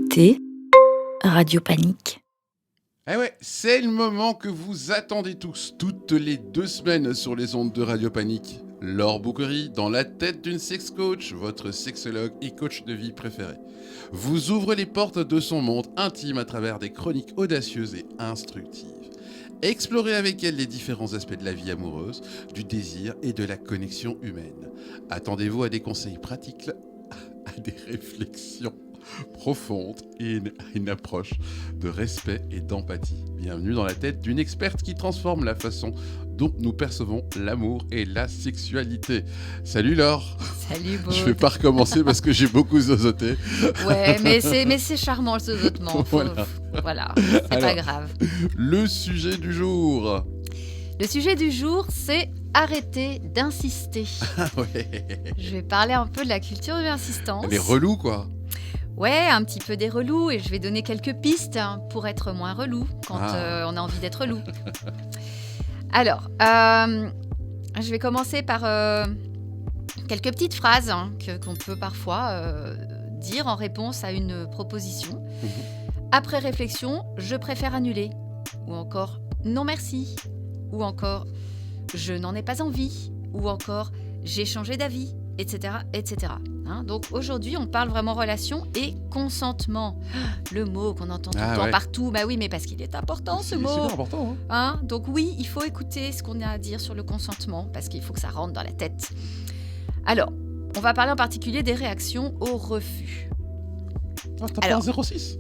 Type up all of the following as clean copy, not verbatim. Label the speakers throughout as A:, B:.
A: écoutez Radio Panique.
B: Eh ouais, c'est le moment que vous attendez tous, toutes les 2 semaines sur les ondes de Radio Panique. Laure Bouquerie, dans la tête d'une sex coach, votre sexologue et coach de vie préféré, vous ouvre les portes de son monde intime à travers des chroniques audacieuses et instructives. Explorez avec elle les différents aspects de la vie amoureuse, du désir et de la connexion humaine. Attendez-vous à des conseils pratiques, à des réflexions profonde et une approche de respect et d'empathie. Bienvenue dans la tête d'une experte qui transforme la façon dont nous percevons l'amour et la sexualité. Salut Laure.
C: Salut Baud.
B: Je vais pas recommencer parce que j'ai beaucoup zozoté.
C: Ouais, mais c'est charmant le zozotement. Voilà, c'est
B: Alors,
C: pas grave.
B: Le sujet du jour.
C: Le sujet du jour, c'est arrêter d'insister.
B: Ah ouais.
C: Je vais parler un peu de la culture de l'insistance.
B: Les relous quoi.
C: Ouais, un petit peu des relous, et je vais donner quelques pistes pour être moins relou quand on a envie d'être relou. Alors, je vais commencer par quelques petites phrases qu'on peut parfois dire en réponse à une proposition. Après réflexion, je préfère annuler. Ou encore, non merci. Ou encore, je n'en ai pas envie. Ou encore, j'ai changé d'avis, etc. etc. Donc aujourd'hui, on parle vraiment relation et consentement. Le mot qu'on entend tout le temps partout. Bah oui, mais parce qu'il est important ce mot.
B: C'est important.
C: Donc oui, il faut écouter ce qu'on a à dire sur le consentement parce qu'il faut que ça rentre dans la tête. Alors, on va parler en particulier des réactions au refus.
B: T'as pas un 06 ?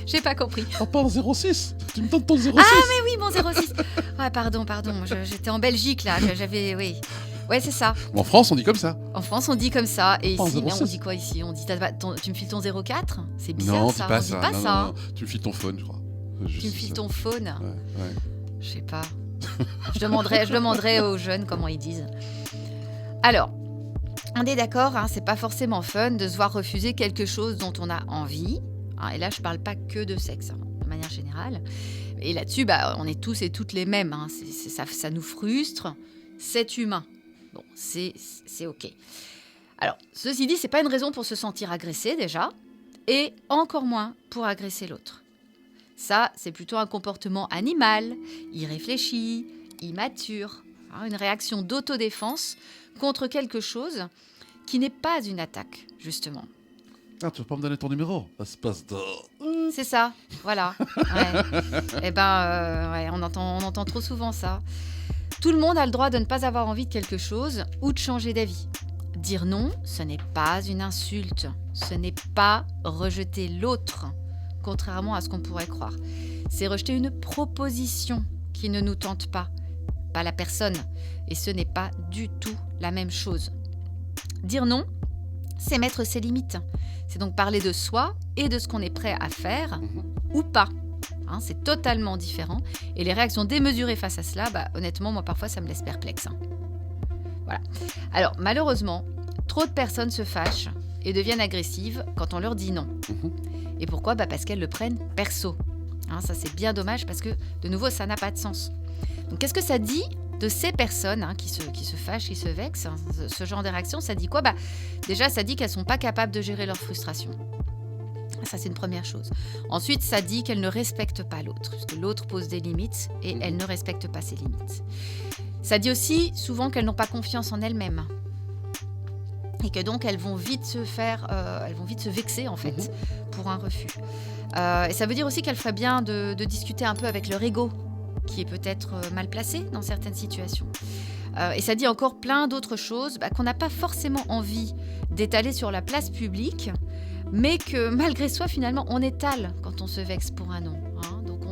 C: J'ai pas compris.
B: T'as pas un 06 ? Tu me donnes ton 06 ?
C: Ah mais oui, mon 06. Ah pardon. J'étais en Belgique là. Oui. Ouais, c'est ça.
B: En France, on dit comme ça.
C: En France, on dit comme ça. Et ici,
B: on
C: dit quoi ici ? On dit tu me files ton 04 ? C'est bizarre
B: non,
C: ça.
B: Pas
C: on
B: ça.
C: dit pas
B: non,
C: ça.
B: non. Tu me files ton phone, je crois.
C: Tu me files ton phone ?
B: Ouais.
C: Je sais pas. Je demanderai aux jeunes comment ils disent. Alors, on est d'accord, c'est pas forcément fun de se voir refuser quelque chose dont on a envie. Et là, je parle pas que de sexe, de manière générale. Et là-dessus, on est tous et toutes les mêmes. Ça nous frustre. C'est humain. Bon, c'est OK. Alors, ceci dit, c'est pas une raison pour se sentir agressé déjà, et encore moins pour agresser l'autre. Ça, c'est plutôt un comportement animal, irréfléchi, immature, une réaction d'autodéfense contre quelque chose qui n'est pas une attaque, justement.
B: Ah, tu veux pas me donner ton numéro ? Espèce de...
C: C'est ça, voilà. Ouais. On entend trop souvent ça. Tout le monde a le droit de ne pas avoir envie de quelque chose ou de changer d'avis. Dire non, ce n'est pas une insulte. Ce n'est pas rejeter l'autre, contrairement à ce qu'on pourrait croire. C'est rejeter une proposition qui ne nous tente pas la personne. Et ce n'est pas du tout la même chose. Dire non, c'est mettre ses limites. C'est donc parler de soi et de ce qu'on est prêt à faire ou pas. C'est totalement différent. Et les réactions démesurées face à cela, honnêtement, moi, parfois, ça me laisse perplexe. Voilà. Alors, malheureusement, trop de personnes se fâchent et deviennent agressives quand on leur dit non. Et pourquoi ? Parce qu'elles le prennent perso. Ça, c'est bien dommage parce que, de nouveau, ça n'a pas de sens. Donc, qu'est-ce que ça dit de ces personnes qui se fâchent, qui se vexent, ce genre de réaction, ça dit quoi ? Déjà, ça dit qu'elles ne sont pas capables de gérer leur frustration. Ça, c'est une première chose. Ensuite, ça dit qu'elles ne respectent pas l'autre, parce que l'autre pose des limites et elles ne respectent pas ses limites. Ça dit aussi souvent qu'elles n'ont pas confiance en elles-mêmes et que donc elles vont vite se vexer en fait pour un refus. Et ça veut dire aussi qu'elles feraient bien de discuter un peu avec leur ego, qui est peut-être mal placé dans certaines situations. Et ça dit encore plein d'autres choses qu'on n'a pas forcément envie d'étaler sur la place publique, mais que malgré soi, finalement, on étale quand on se vexe pour un non. Donc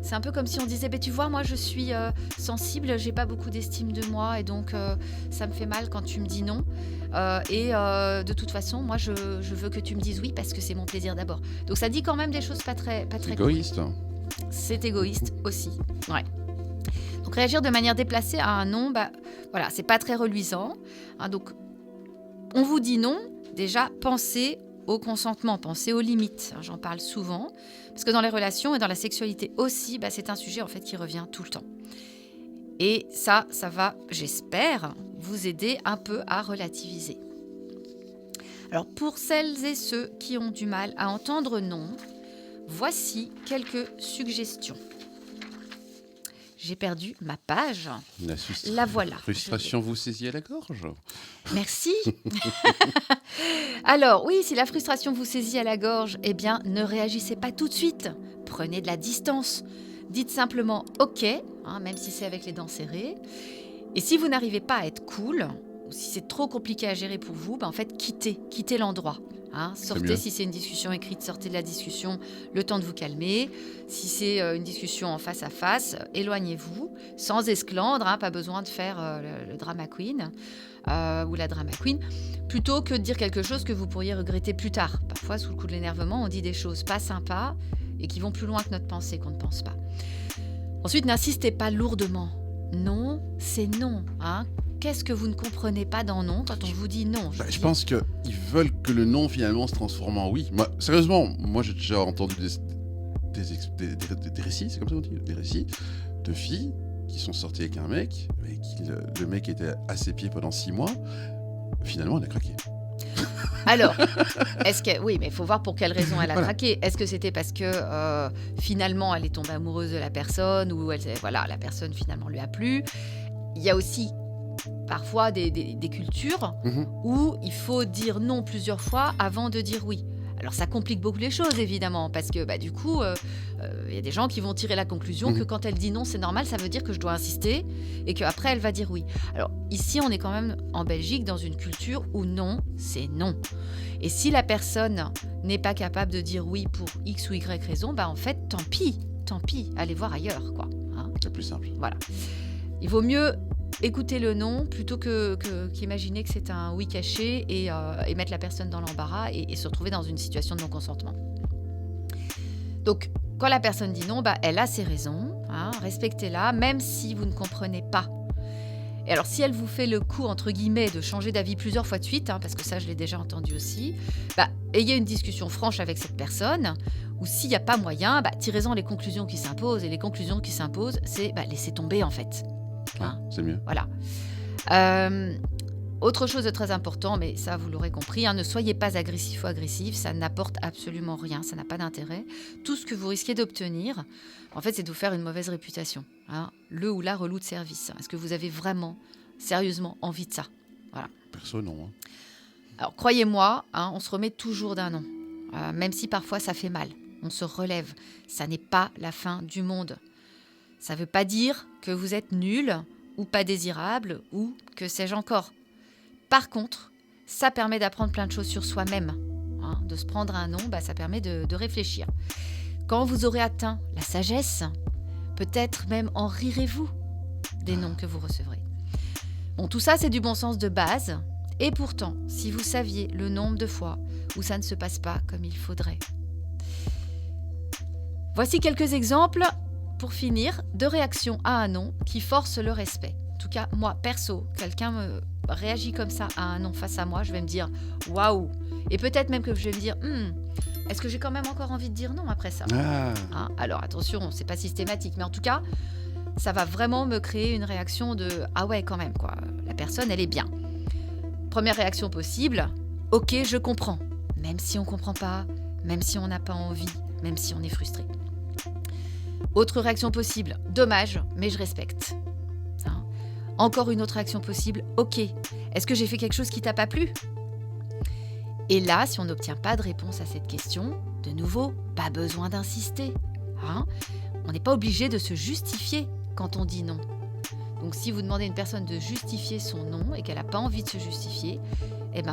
C: c'est un peu comme si on disait, tu vois, moi je suis sensible, j'ai pas beaucoup d'estime de moi, et donc ça me fait mal quand tu me dis non. De toute façon, moi je veux que tu me dises oui parce que c'est mon plaisir d'abord. Donc ça dit quand même des choses pas très
B: égoïste.
C: C'est égoïste aussi. Ouais. Donc réagir de manière déplacée à un non, c'est pas très reluisant. Donc on vous dit non, déjà pensez au consentement, pensez aux limites. J'en parle souvent parce que dans les relations et dans la sexualité aussi, c'est un sujet en fait qui revient tout le temps. Et ça va, j'espère, vous aider un peu à relativiser. Alors pour celles et ceux qui ont du mal à entendre non, voici quelques suggestions. J'ai perdu ma page. La voilà.
B: Frustration vous saisit à la gorge.
C: Merci. Alors oui, si la frustration vous saisit à la gorge, eh bien ne réagissez pas tout de suite. Prenez de la distance. Dites simplement OK, même si c'est avec les dents serrées. Et si vous n'arrivez pas à être cool, ou si c'est trop compliqué à gérer pour vous, en fait quittez l'endroit. Sortez, si c'est une discussion écrite, sortez de la discussion, le temps de vous calmer. Si c'est une discussion en face à face, éloignez-vous, sans esclandre, pas besoin de faire le drama queen ou la drama queen, plutôt que de dire quelque chose que vous pourriez regretter plus tard. Parfois, sous le coup de l'énervement, on dit des choses pas sympas et qui vont plus loin que notre pensée qu'on ne pense pas. Ensuite, n'insistez pas lourdement. Non, c'est non. Qu'est-ce que vous ne comprenez pas dans non quand on vous dit non?
B: Je pense qu'ils veulent que le non finalement se transforme en oui. Sérieusement, j'ai déjà entendu des récits, c'est comme ça qu'on dit, des récits de filles qui sont sorties avec un mec, le mec était à ses pieds pendant 6 mois, finalement elle a craqué.
C: Alors, oui, mais il faut voir pour quelle raison elle a craqué. Est-ce que c'était parce que finalement elle est tombée amoureuse de la personne ou la personne finalement lui a plu? Il y a aussi parfois des cultures où il faut dire non plusieurs fois avant de dire oui. Alors ça complique beaucoup les choses évidemment parce que du coup il y a des gens qui vont tirer la conclusion que quand elle dit non c'est normal, ça veut dire que je dois insister et qu'après elle va dire oui. Alors ici on est quand même en Belgique dans une culture où non c'est non. Et si la personne n'est pas capable de dire oui pour X ou Y raison, en fait tant pis, allez voir ailleurs quoi.
B: C'est plus simple.
C: Voilà. Il vaut mieux écouter le non plutôt qu'imaginer que c'est un oui caché et mettre la personne dans l'embarras et se retrouver dans une situation de non-consentement. Donc, quand la personne dit non, elle a ses raisons, respectez-la, même si vous ne comprenez pas. Et alors, si elle vous fait le coup, entre guillemets, de changer d'avis plusieurs fois de suite, parce que ça, je l'ai déjà entendu aussi, ayez une discussion franche avec cette personne, ou s'il n'y a pas moyen, tirez-en les conclusions qui s'imposent. Et les conclusions qui s'imposent, c'est laisser tomber, en fait.
B: C'est mieux.
C: Voilà. Autre chose de très important, mais ça vous l'aurez compris, ne soyez pas agressif ou agressive, ça n'apporte absolument rien, ça n'a pas d'intérêt. Tout ce que vous risquez d'obtenir, en fait, c'est de vous faire une mauvaise réputation. Le ou la relou de service. Est-ce que vous avez vraiment, sérieusement envie de ça? Voilà.
B: Perso, non.
C: Alors, croyez-moi, on se remet toujours d'un non. Même si parfois ça fait mal. On se relève. Ça n'est pas la fin du monde. Ça ne veut pas dire que vous êtes nul ou pas désirable ou que sais-je encore. Par contre, ça permet d'apprendre plein de choses sur soi-même. De se prendre un non, ça permet de réfléchir. Quand vous aurez atteint la sagesse, peut-être même en rirez-vous des noms que vous recevrez. Bon, tout ça, c'est du bon sens de base. Et pourtant, si vous saviez le nombre de fois où ça ne se passe pas comme il faudrait. Voici quelques exemples, pour finir, de réactions à un non qui forcent le respect. En tout cas, moi, perso, quelqu'un me réagit comme ça à un non face à moi, je vais me dire « waouh ». Et peut-être même que je vais me dire « est-ce que j'ai quand même encore envie de dire non après ça ?» Alors attention, c'est pas systématique, mais en tout cas, ça va vraiment me créer une réaction de « ah ouais, quand même, quoi, la personne, elle est bien ». Première réaction possible, « ok, je comprends », même si on comprend pas, même si on n'a pas envie, même si on est frustré. Autre réaction possible, « dommage, mais je respecte ». Encore une autre réaction possible, « ok, est-ce que j'ai fait quelque chose qui t'a pas plu ?» Et là, si on n'obtient pas de réponse à cette question, de nouveau, pas besoin d'insister. On n'est pas obligé de se justifier quand on dit non. Donc si vous demandez à une personne de justifier son non et qu'elle n'a pas envie de se justifier,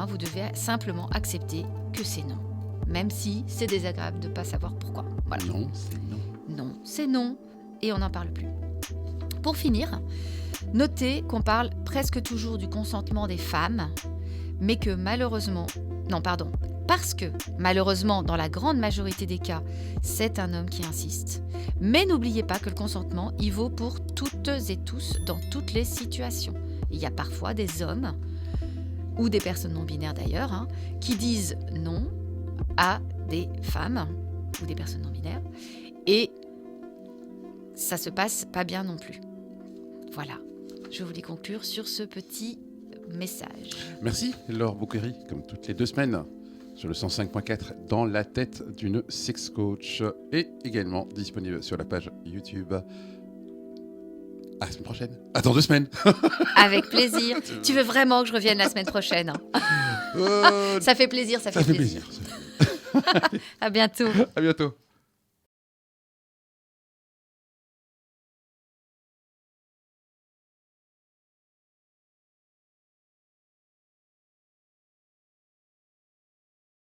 C: vous devez simplement accepter que c'est non. Même si c'est désagréable de ne pas savoir pourquoi. Voilà.
B: Non, c'est non.
C: Non, c'est non et on n'en parle plus. Pour finir, notez qu'on parle presque toujours du consentement des femmes, mais que parce que malheureusement, dans la grande majorité des cas, c'est un homme qui insiste. Mais n'oubliez pas que le consentement, il vaut pour toutes et tous, dans toutes les situations. Il y a parfois des hommes, ou des personnes non binaires d'ailleurs, qui disent non à des femmes, ou des personnes non binaires, et ça se passe pas bien non plus. Voilà, je voulais conclure sur ce petit message.
B: Merci Laure Bouquerie, comme toutes les 2 semaines. sur le 105.4 dans la tête d'une sex coach et également disponible sur la page YouTube. À la semaine prochaine. Attends 2 semaines.
C: Avec plaisir. Tu veux vraiment que je revienne la semaine prochaine, hein? Ça fait plaisir, ça fait plaisir.
B: Ça fait plaisir.
C: À bientôt.
B: À bientôt.